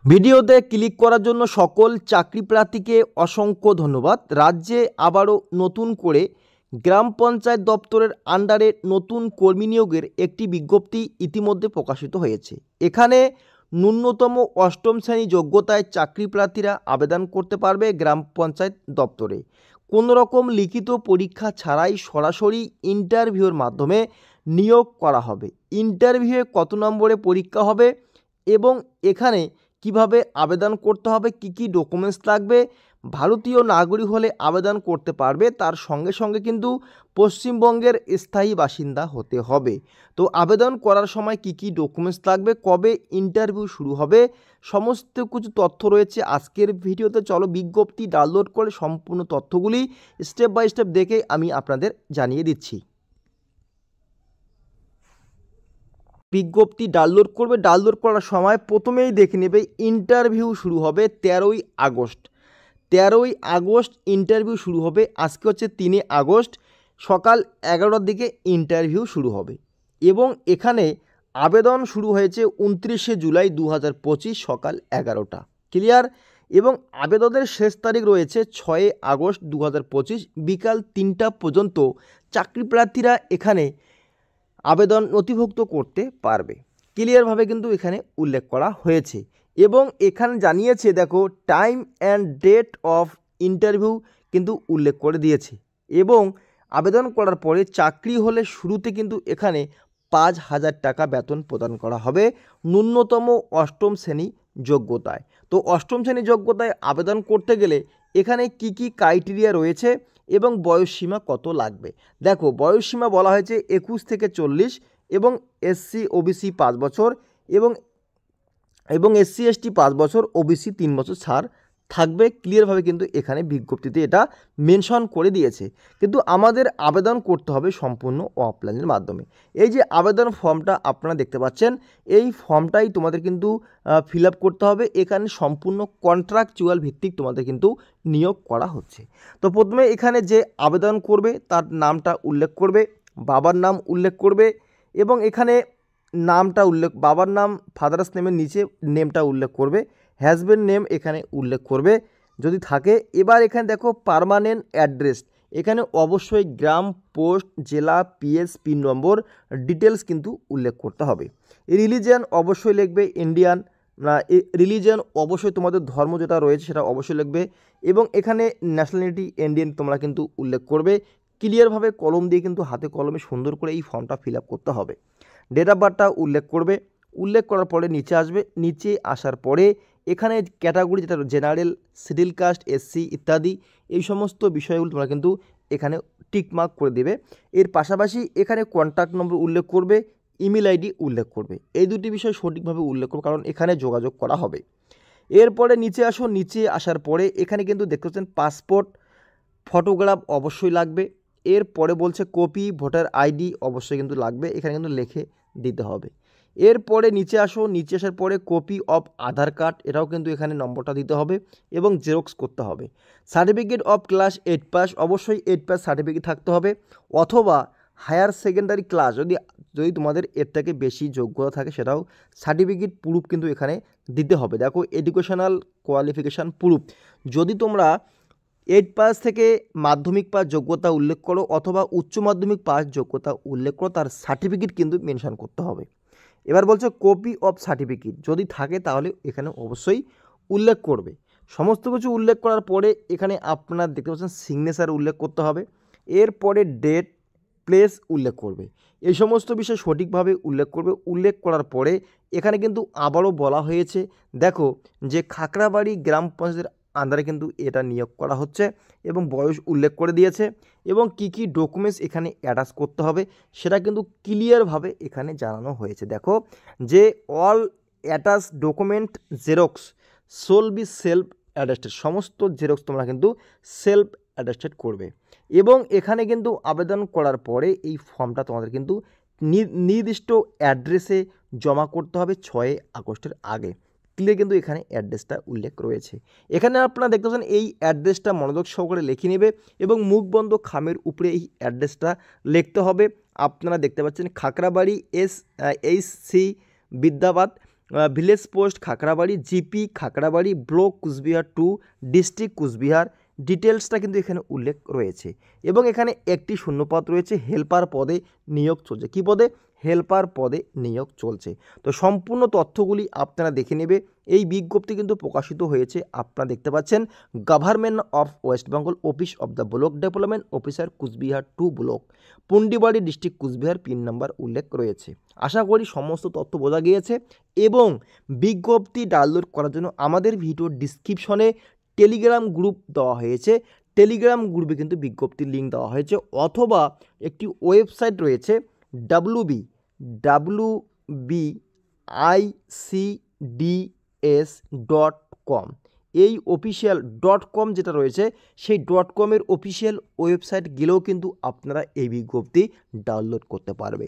ভিডিওতে ক্লিক করার জন্য সকল চাকরি প্রার্থীকে অসংখ্য ধন্যবাদ। রাজ্যে আবারও নতুন করে গ্রাম পঞ্চায়েত দপ্তরের আন্ডারে নতুন কর্মী নিয়োগের একটি বিজ্ঞপ্তি ইতিমধ্যে প্রকাশিত হয়েছে। এখানে ন্যূনতম অষ্টম শ্রেণী যোগ্যতায় চাকরি প্রার্থীরা আবেদন করতে পারবে গ্রাম পঞ্চায়েত দপ্তরে। কোনো রকম লিখিত পরীক্ষা ছাড়াই সরাসরি ইন্টারভিউর মাধ্যমে নিয়োগ করা হবে। ইন্টারভিউয়ে কত নম্বরে পরীক্ষা হবে এবং এখানে কিভাবে আবেদন করতে হবে, কি কি ডকুমেন্টস লাগবে, ভারতীয় নাগরিক হলে আবেদন করতে পারবে, তার সঙ্গে সঙ্গে কিন্তু পশ্চিমবঙ্গের স্থায়ী বাসিন্দা হতে হবে। তো আবেদন করার সময় কি কি ডকুমেন্টস লাগবে, কবে ইন্টারভিউ শুরু হবে, সমস্ত কিছু তথ্য রয়েছে আজকের ভিডিওতে। চলো বিজ্ঞপ্তি ডাউনলোড করে সম্পূর্ণ তথ্যগুলি স্টেপ বাই স্টেপ দেখে আমি আপনাদের জানিয়ে দিচ্ছি। বিজ্ঞপ্তি ডাউনলোড করবে, ডাউনলোড করার সময় প্রথমেই দেখে নেবে ইন্টারভিউ শুরু হবে 13ই আগস্ট। 13ই আগস্ট ইন্টারভিউ শুরু হবে। আজকে হচ্ছে 3 আগস্ট, সকাল 11টার দিকে ইন্টারভিউ শুরু হবে এবং এখানে আবেদন শুরু হয়েছে 29শে জুলাই 2025 সকাল 11টা। ক্লিয়ার? এবং আবেদনের শেষ তারিখ রয়েছে 6 আগস্ট 2025 বিকাল 3টা পর্যন্ত চাকরি প্রার্থীরা এখানে আবেদন নথিভুক্ত করতে পারবে। ক্লিয়ারভাবে কিন্তু এখানে উল্লেখ করা হয়েছে এবং এখানে জানিয়েছে, দেখো time and date of interview কিন্তু উল্লেখ করে দিয়েছে এবং আবেদন করার পরে চাকরি হলে শুরুতে কিন্তু এখানে 5,000 টাকা বেতন প্রদান করা হবে ন্যূনতম অষ্টম শ্রেণী যোগ্যতায়। তো অষ্টম শ্রেণী যোগ্যতায় আবেদন করতে গেলে এখানে কি কি ক্রাইটেরিয়া রয়েছে এবং বয়সসীমা কত লাগবে। দেখো বয়সসীমা বলা হয়েছে 21 থেকে 40 এবং SC OBC 5 বছর এবং SC ST 5 বছর, OBC 3 বছর ছাড় থাকবে। ক্লিয়ারভাবে কিন্তু এখানে বিজ্ঞপ্তিতে এটা মেনশন করে দিয়েছে। কিন্তু আমাদের আবেদন করতে হবে সম্পূর্ণ অফলাইনের মাধ্যমে। এই যে আবেদন ফর্মটা আপনারা দেখতে পাচ্ছেন, এই ফর্মটাই তোমাদের কিন্তু ফিল আপ করতে হবে। এখানে সম্পূর্ণ কন্ট্রাকচুয়াল ভিত্তিক তোমাদের কিন্তু নিয়োগ করা হচ্ছে। তো প্রথমে এখানে যে আবেদন করবে তার নামটা উল্লেখ করবে, বাবার নাম উল্লেখ করবে এবং এখানে নামটা বাবার নাম ফাদার্স নেমের নিচে নেমটা উল্লেখ করবে, হাজব্যান্ড নেম এখানে উল্লেখ করবে যদি থাকে। এবার এখানে দেখো পার্মানেন্ট অ্যাড্রেস, এখানে অবশ্যই গ্রাম, পোস্ট, জেলা, PS, পিন নম্বর ডিটেলস কিন্তু উল্লেখ করতে হবে। রিলিজিয়ান অবশ্যই লিখবে ইন্ডিয়ান, রিলিজিয়ান অবশ্যই তোমাদের ধর্ম যেটা রয়েছে সেটা অবশ্যই লিখবে এবং এখানে ন্যাশনালিটি ইন্ডিয়ান তোমরা কিন্তু উল্লেখ করবে। ক্লিয়ারভাবে কলম দিয়ে কিন্তু হাতে কলমে সুন্দর করে এই ফর্মটা ফিল আপ করতে হবে। ডেট অফ বার্থটা উল্লেখ করবে, উল্লেখ করার পরে নিচে আসবে, নিচে আসার পরে এখানে ক্যাটাগরি যেটা জেনারেল, শিডিউল কাস্ট, SC ইত্যাদি এই সমস্ত বিষয়গুলো তোমরা কিন্তু এখানে টিকমার্ক করে দেবে। এর পাশাপাশি এখানে কন্ট্যাক্ট নম্বর উল্লেখ করবে, ইমেল ID উল্লেখ করবে। এই দুটি বিষয় সঠিকভাবে উল্লেখ করবে কারণ এখানে যোগাযোগ করা হবে। এরপরে নিচে আসো, নিচে আসার পরে এখানে কিন্তু দেখতে পাচ্ছেন পাসপোর্ট ফটোগ্রাফ অবশ্যই লাগবে। এরপরে বলছে কপি ভোটার ID অবশ্যই কিন্তু লাগবে, এখানে কিন্তু লিখে দিতে হবে। এরপরে নিচে আসো, নিচে আসার পরে কপি অফ আধার কার্ড, এটাও কিন্তু এখানে নম্বরটা দিতে হবে এবং জেরক্স করতে হবে। সার্টিফিকেট অফ ক্লাস 8 পাস, অবশ্যই 8 পাস সার্টিফিকেট থাকতে হবে অথবা হায়ার সেকেন্ডারি ক্লাস যদি তোমাদের এর থেকে বেশি যোগ্যতা থাকে সেটাও সার্টিফিকেট প্রুফ কিন্তু এখানে দিতে হবে। দেখো এডুকেশনাল কোয়ালিফিকেশান প্রুফ, যদি তোমরা 8 পাস থেকে মাধ্যমিক পাস যোগ্যতা উল্লেখ করো অথবা উচ্চ মাধ্যমিক পাস যোগ্যতা উল্লেখ করো, তার সার্টিফিকেট কিন্তু মেনশন করতে হবে। এবার বলছে কপি অফ সার্টিফিকেট যদি থাকে তাহলে এখানে অবশ্যই উল্লেখ করবে। সমস্ত কিছু উল্লেখ করার পরে এখানে আপনারা দেখতে পাচ্ছেন সিগনেচার উল্লেখ করতে হবে। এরপরে ডেট, প্লেস উল্লেখ করবে। এই সমস্ত বিষয় সঠিকভাবে উল্লেখ করবে। উল্লেখ করার পরে এখানে কিন্তু আবারও বলা হয়েছে, দেখো যে খাকড়াবাড়ি গ্রাম পঞ্চায়েতের আন্ডারে কিন্তু এটা নিয়োগ করা হচ্ছে এবং বয়স উল্লেখ করে দিয়েছে এবং কি কি ডকুমেন্টস এখানে অ্যাটাচ করতে হবে সেটা কিন্তু ক্লিয়ারভাবে এখানে জানানো হয়েছে। দেখো যে all attach document xerox shall be self attested, সমস্ত জেরক্স তোমরা কিন্তু সেলফ অ্যাটাস্টেড করবে এবং এখানে কিন্তু আবেদন করার পরে এই ফর্মটা তোমাদের কিন্তু নির্দিষ্ট অ্যাড্রেসে জমা করতে হবে 6 আগস্টের আগে। ক্লিয়ার কিন্তু এখানে অ্যাড্রেসটা উল্লেখ রয়েছে। এখানে আপনারা দেখতে পাচ্ছেন এই অ্যাড্রেসটা মনোযোগ সহকারে লিখে নেবে এবং মুখবন্ধ খামের উপরে এই অ্যাড্রেসটা লিখতে হবে। আপনারা দেখতে পাচ্ছেন Khakrabari SC Bidyabad village post Khakrabari, GP Khakrabari, block Coochbehar 2, district Coochbehar. ডিটেলসটা কিন্তু এখানে উল্লেখ রয়েছে এবং এখানে একটি শূন্যপদ রয়েছে, হেল্পার পদে নিয়োগ চলছে। কী পদে? হেল্পার পদে নিয়োগ চলছে। তো সম্পূর্ণ তথ্যগুলি আপনারা দেখে নেবে। এই বিজ্ঞপ্তি কিন্তু প্রকাশিত হয়েছে, আপনারা দেখতে পাচ্ছেন, government of West Bengal, office of the block development officer Cooch Behar 2 block, Pundibari district Cooch Behar, pin number উল্লেখ রয়েছে। আশা করি সমস্ত তথ্য বোঝা গিয়েছে এবং বিজ্ঞপ্তি ডাউনলোড করার জন্য আমাদের ভিডিও ডিসক্রিপশনে টেলিগ্রাম গ্রুপ দেওয়া হয়েছে। টেলিগ্রাম গ্রুপে কিন্তু বিজ্ঞপ্তির লিঙ্ক দেওয়া হয়েছে, অথবা একটি ওয়েবসাইট রয়েছে www.icds.com। এই অফিসিয়াল .com যেটা রয়েছে, সেই .com-এর অফিসিয়াল ওয়েবসাইট গেলেও কিন্তু আপনারা এই বিজ্ঞপ্তি ডাউনলোড করতে পারবে।